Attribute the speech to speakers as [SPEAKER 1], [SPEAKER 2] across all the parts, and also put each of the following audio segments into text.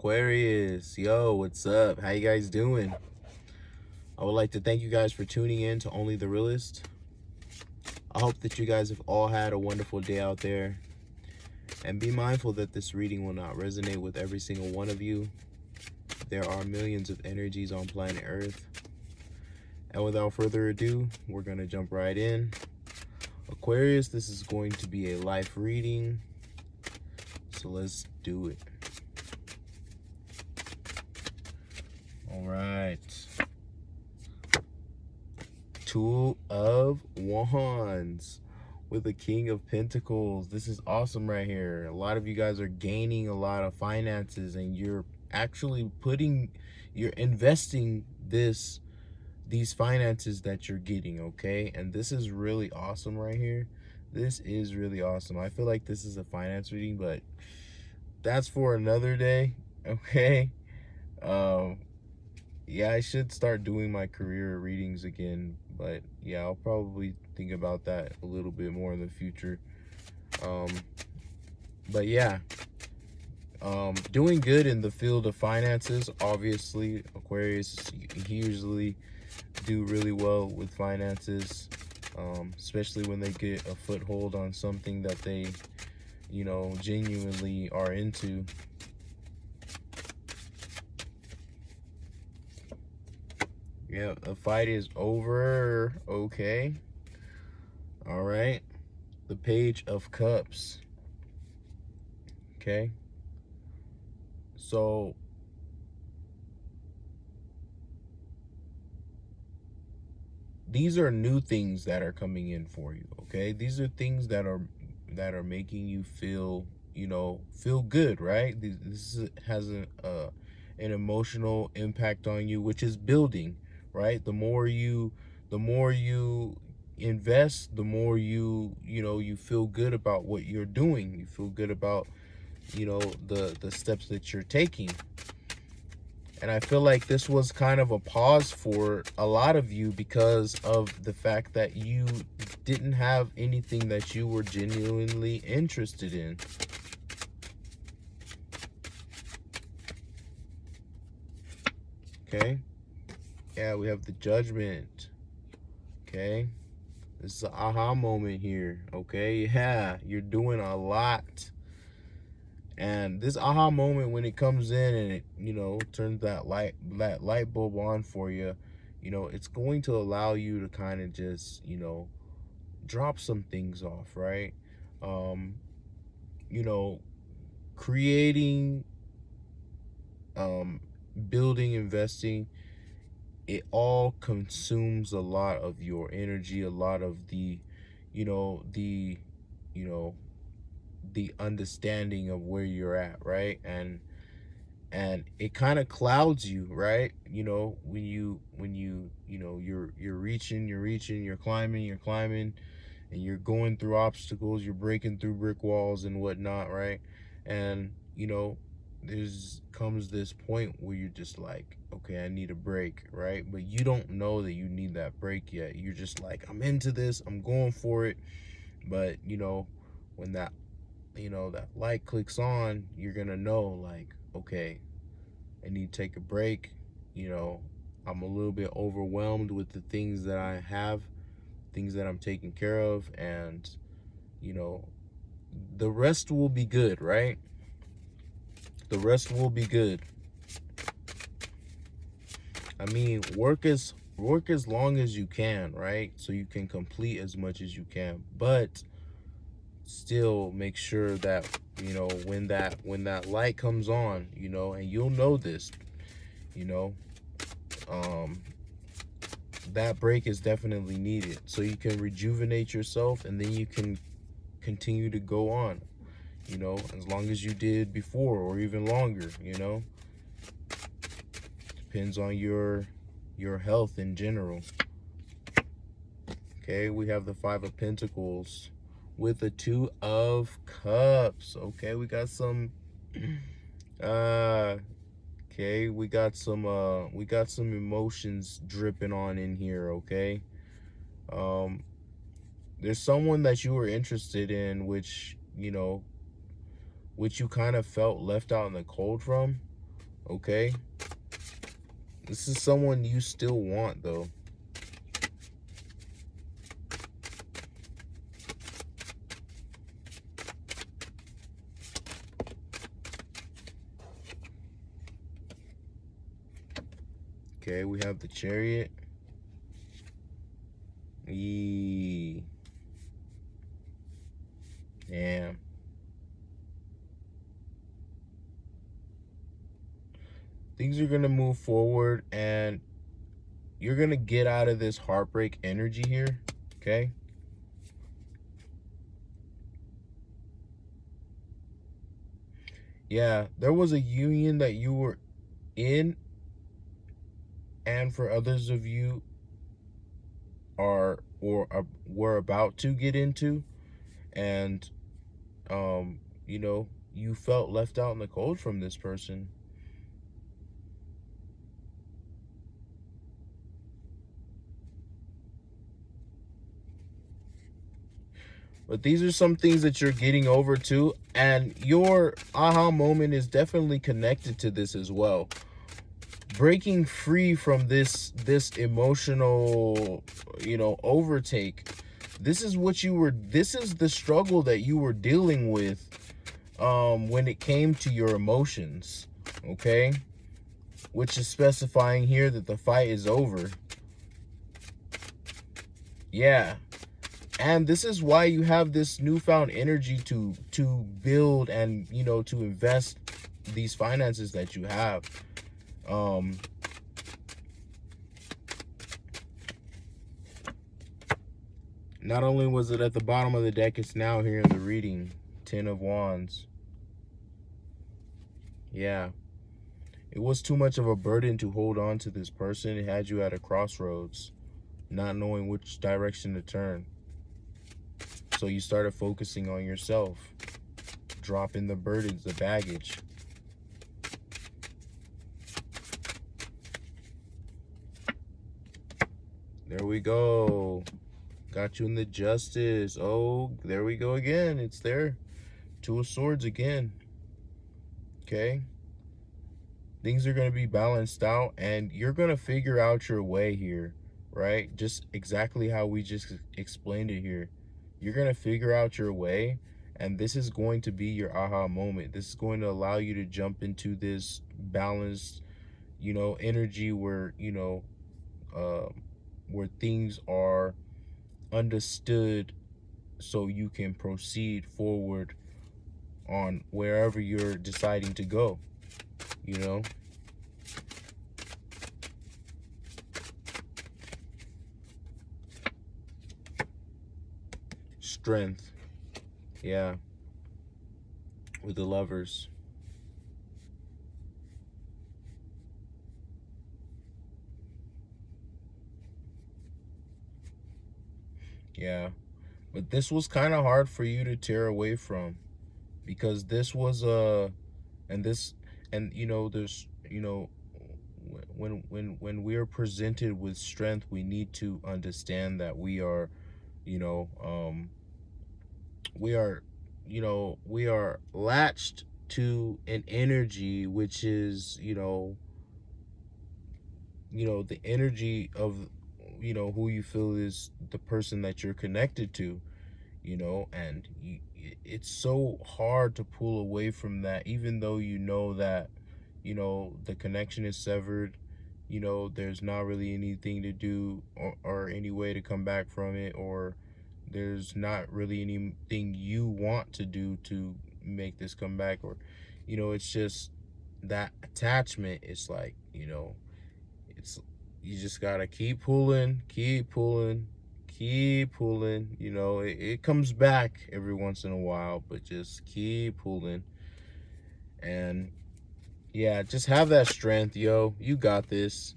[SPEAKER 1] Aquarius, yo, what's up? How you guys doing? I would like to thank you guys for tuning in to Only the Realist. I hope that you guys have all had a wonderful day out there, and be mindful that this reading will not resonate with every single one of you. There are millions of energies on planet Earth, and without further ado, we're going to jump right in. Aquarius, this is going to be a life reading, so let's do it. All right. Two of Wands with the King of Pentacles. This is awesome right here. A lot of you guys are gaining a lot of finances, and you're actually you're investing these finances that you're getting, okay? And this is really awesome right here. This is really awesome. I feel like this is a finance reading, but that's for another day, okay? Yeah, I should start doing my career readings again, but yeah, I'll probably think about that a little bit more in the future. But yeah, doing good in the field of finances. Obviously, Aquarius usually do really well with finances, especially when they get a foothold on something that they, genuinely are into. Yeah, the fight is over. Okay. All right. The Page of Cups. Okay. So these are new things that are coming in for you, okay? These are things that are making you feel, feel good, right? Has an emotional impact on you, which is building, right? The more you invest, the more you feel good about what you're doing. You feel good about, the steps that you're taking. And I feel like this was kind of a pause for a lot of you because of the fact that you didn't have anything that you were genuinely interested in. Okay. Yeah, we have the Judgment. Okay. This is an aha moment here. Okay. Yeah, you're doing a lot. And this aha moment, when it comes in and it, turns that light bulb on for you, it's going to allow you to kind of just, drop some things off, right? You know, creating, building, investing, it all consumes a lot of your energy, a lot of the, you know, the, you know, the understanding of where you're at, right? And it kind of clouds you, right? When you're reaching, you're climbing, and you're going through obstacles, you're breaking through brick walls and whatnot, right? And there's comes this point where you're just like, okay, I need a break, right? But you don't know that you need that break yet. You're just like, I'm into this, I'm going for it. But when that that light clicks on, you're gonna know, like, okay, I need to take a break. I'm a little bit overwhelmed with the things that I have, things that I'm taking care of, and the rest will be good, right? The rest will be good. I mean, work as long as you can, right? So you can complete as much as you can, but still make sure that when that light comes on, and you'll know this, that break is definitely needed, so you can rejuvenate yourself, and then you can continue to go on, as long as you did before, or even longer. Depends on your health in general. Okay, we have the Five of Pentacles with the Two of Cups. Okay, we got some okay, we got some emotions dripping on in here, okay? There's someone that you were interested in, which you kind of felt left out in the cold from. okay? This is someone you still want, though. Okay, we have the Chariot. Damn. Things are going to move forward, and you're going to get out of this heartbreak energy here, okay? Yeah, there was a union that you were in, and for others of you were about to get into, and you know, you felt left out in the cold from this person. But these are some things that you're getting over too, and your aha moment is definitely connected to this as well. Breaking free from this emotional, you know, overtake. This is the struggle that you were dealing with when it came to your emotions, okay? Which is specifying here that the fight is over. Yeah. And this is why you have this newfound energy to build and, you know, to invest these finances that you have. Not only was it at the bottom of the deck, it's now here in the reading. 10 of Wands. Yeah. It was too much of a burden to hold on to this person. It had you at a crossroads, not knowing which direction to turn. So you started focusing on yourself, dropping the burdens, the baggage. There we go. Got you in the Justice. Oh, there we go again. It's there. Two of Swords again. Okay. Things are going to be balanced out, and you're going to figure out your way here, right? Just exactly how we just explained it here. You're going to figure out your way, and this is going to be your aha moment. This is going to allow you to jump into this balanced, you know, energy where, you know, where things are understood so you can proceed forward on wherever you're deciding to go, you know. Strength. Yeah. With the Lovers. Yeah. But this was kind of hard for you to tear away from, because this was and this, and you know, there's, you know, when we are presented with strength, we need to understand that we are, you know, we are, you know, we are latched to an energy which is, you know, the energy of, you know, who you feel is the person that you're connected to, you know, and it's so hard to pull away from that, even though you know that, you know, the connection is severed, you know, there's not really anything to do, or any way to come back from it, or there's not really anything you want to do to make this come back, or, you know, it's just that attachment. It's like, you know, it's, you just gotta keep pulling, keep pulling, keep pulling. You know, it comes back every once in a while, but just keep pulling. And yeah, just have that strength, yo. You got this.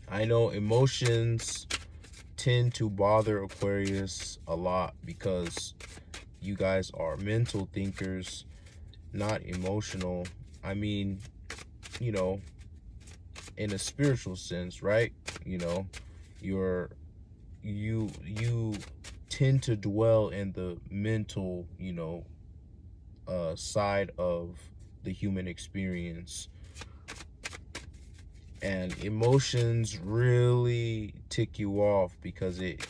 [SPEAKER 1] I know emotions tend to bother Aquarius a lot because you guys are mental thinkers, not emotional. I mean, you know, in a spiritual sense, right? You know, you tend to dwell in the mental, you know, side of the human experience. And emotions really tick you off because it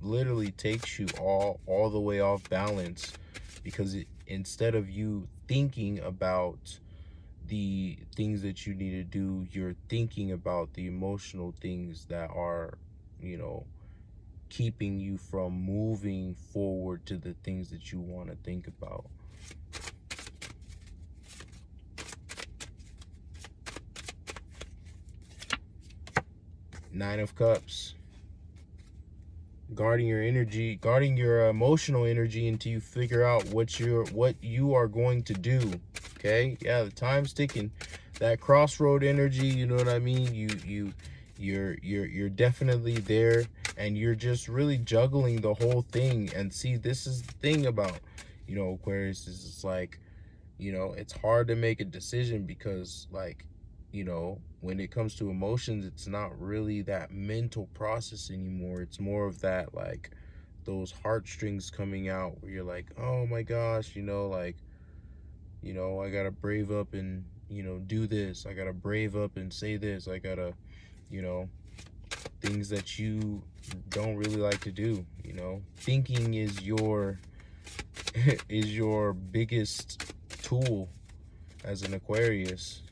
[SPEAKER 1] literally takes you all the way off balance, because instead of you thinking about the things that you need to do, you're thinking about the emotional things that are, you know, keeping you from moving forward to the things that you want to think about. Nine of Cups. Guarding your energy, guarding your emotional energy until you figure out what you are going to do. Okay? Yeah, the time's ticking. That crossroad energy, you know what I mean? You're definitely there, and you're just really juggling the whole thing. And see, this is the thing about, you know, Aquarius, is it's like, you know, it's hard to make a decision because, like, you know, when it comes to emotions, it's not really that mental process anymore. It's more of that, like, those heartstrings coming out where you're like, oh my gosh, you know, like, you know, I gotta brave up and, you know, do this. I gotta brave up and say this. I gotta, you know, things that you don't really like to do, you know. Thinking is your is your biggest tool as an Aquarius.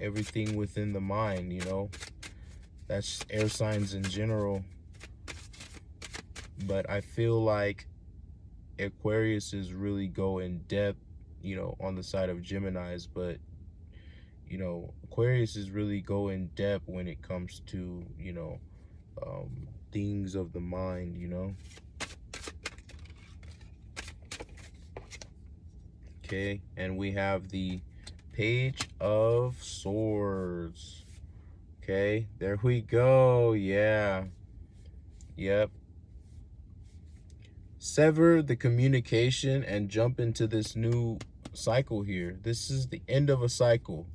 [SPEAKER 1] Everything within the mind, you know. That's air signs in general. But I feel like Aquarius is really go in depth, you know, on the side of Geminis, but, you know, Aquarius is really go in depth when it comes to, you know, things of the mind, you know. Okay, and we have the Page of Swords. Okay, there we go. Yeah. Yep. Sever the communication and jump into this new cycle here. This is the end of a cycle.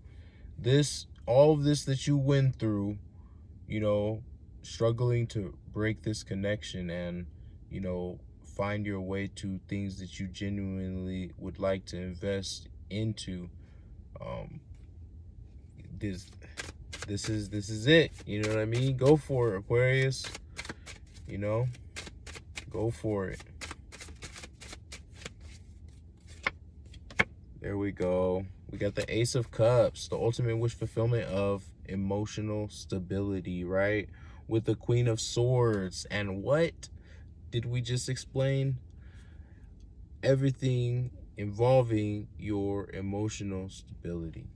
[SPEAKER 1] All of this that you went through, you know, struggling to break this connection and, you know, find your way to things that you genuinely would like to invest into. Um, this is it. You know what I mean? Go for it, Aquarius. You know, go for it. There we go. We got the Ace of Cups, the ultimate wish fulfillment of emotional stability, right? With the Queen of Swords. And what did we just explain? Everything involving your emotional stability.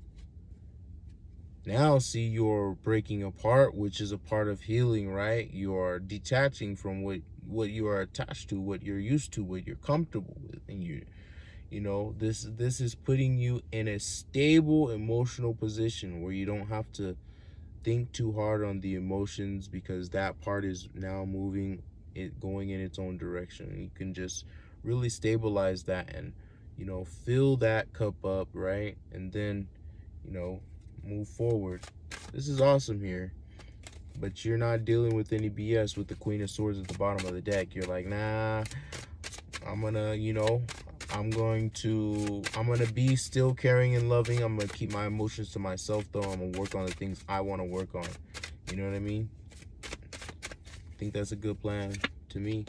[SPEAKER 1] Now, see, you're breaking apart, which is a part of healing, right? You are detaching from what you are attached to, what you're used to, what you're comfortable with, and you know, this is putting you in a stable emotional position where you don't have to think too hard on the emotions, because that part is now going in its own direction. You can just really stabilize that and, you know, fill that cup up, right? And then, you know, move forward. This is awesome here. But you're not dealing with any BS with the Queen of Swords at the bottom of the deck. You're like, nah, I'm gonna, you know, I'm gonna be still caring and loving. I'm gonna keep my emotions to myself, though. I'm gonna work on the things I want to work on. You know what I mean? I think that's a good plan to me.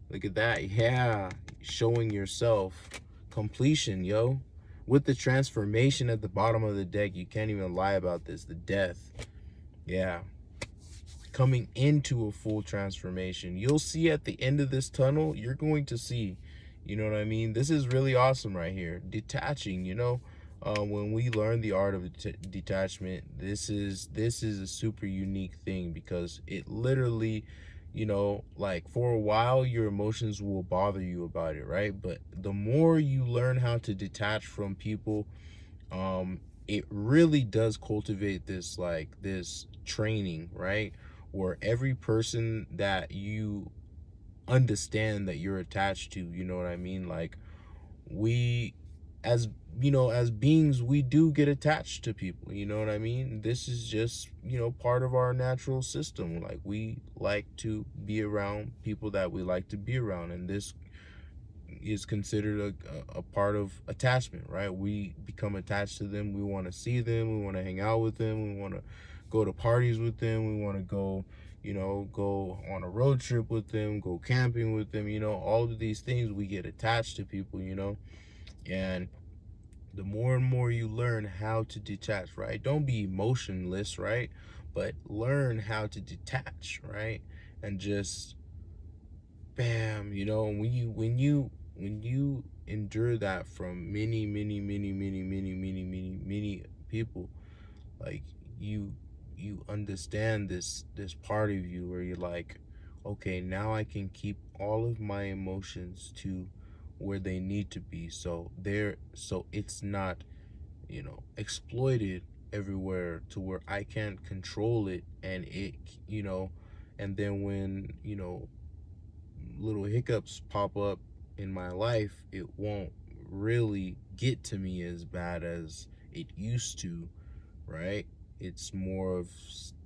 [SPEAKER 1] Look at that. Yeah, showing yourself completion, yo. With the transformation at the bottom of the deck, you can't even lie about this. The death. Yeah. Coming into a full transformation. You'll see at the end of this tunnel, you're going to see, you know what I mean? This is really awesome right here. Detaching, you know, when we learn the art of detachment, this is a super unique thing, because it literally, you know, like, for a while your emotions will bother you about it, right? But the more you learn how to detach from people, it really does cultivate this, like, this training, right? Where every person that you understand that you're attached to, you know what I mean? Like, we, as you know, as beings, we do get attached to people, you know what I mean? This is just, you know, part of our natural system. Like, we like to be around people that we like to be around, and this is considered a part of attachment, right? We become attached to them. We want to see them. We want to hang out with them. We want to go to parties with them. We want to go, go on a road trip with them, go camping with them. All of these things, we get attached to people, and the more and more you learn how to detach, right? Don't be emotionless, right? But learn how to detach, right? And just bam, when you endure that from many, many, many, many, many, many, many, many people, like you you understand this part of you where you're like, okay, now I can keep all of my emotions to where they need to be, so it's not exploited everywhere to where I can't control it, and and then when little hiccups pop up in my life, it won't really get to me as bad as it used to, right? It's more of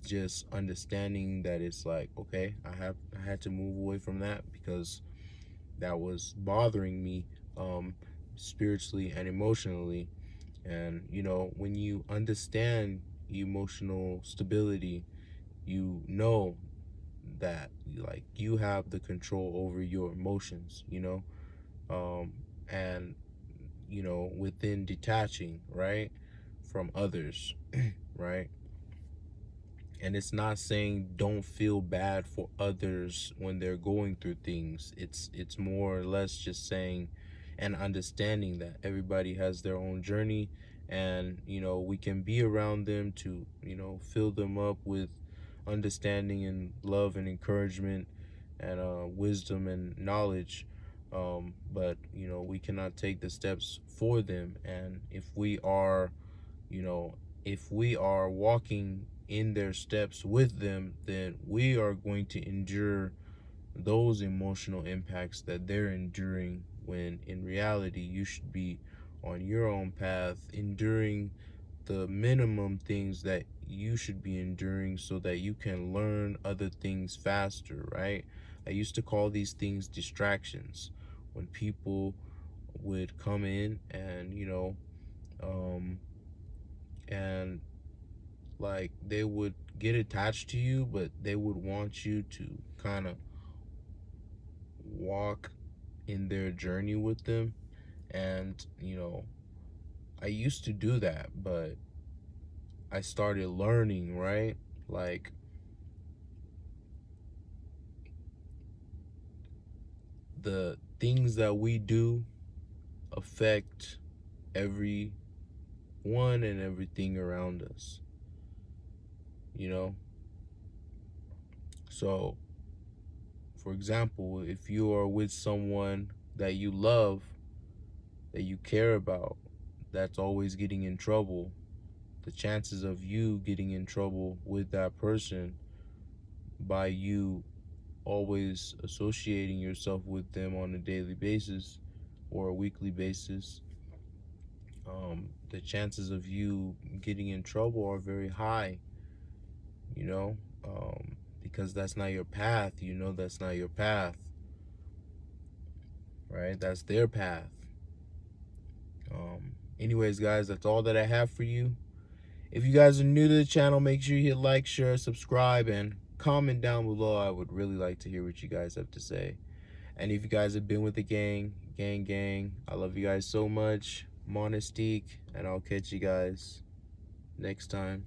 [SPEAKER 1] just understanding that it's like, okay, I had to move away from that because that was bothering me, spiritually and emotionally. And when you understand emotional stability, you know that like you have the control over your emotions, um and within detaching, right, from others, right? And it's not saying don't feel bad for others when they're going through things. It's more or less just saying and understanding that everybody has their own journey, and we can be around them to fill them up with understanding and love and encouragement and wisdom and knowledge, but we cannot take the steps for them. And you know, if we are walking in their steps with them, then we are going to endure those emotional impacts that they're enduring, when in reality you should be on your own path, enduring the minimum things that you should be enduring so that you can learn other things faster, right? I used to call these things distractions. When people would come in and um and like they would get attached to you, but they would want you to kind of walk in their journey with them. And I used to do that, but I started learning, right? Like the things that we do affect everyone and everything around us, you know? So, for example, if you are with someone that you love, that you care about, that's always getting in trouble, the chances of you getting in trouble with that person by you always associating yourself with them on a daily basis or a weekly basis, the chances of you getting in trouble are very high, you know, because that's not your path. That's not your path, right? That's their path. Anyways, guys, that's all that I have for you. If you guys are new to the channel, make sure you hit like, share, subscribe, and comment down below. I would really like to hear what you guys have to say. And if you guys have been with the gang, I love you guys so much. Monistique, and I'll catch you guys next time.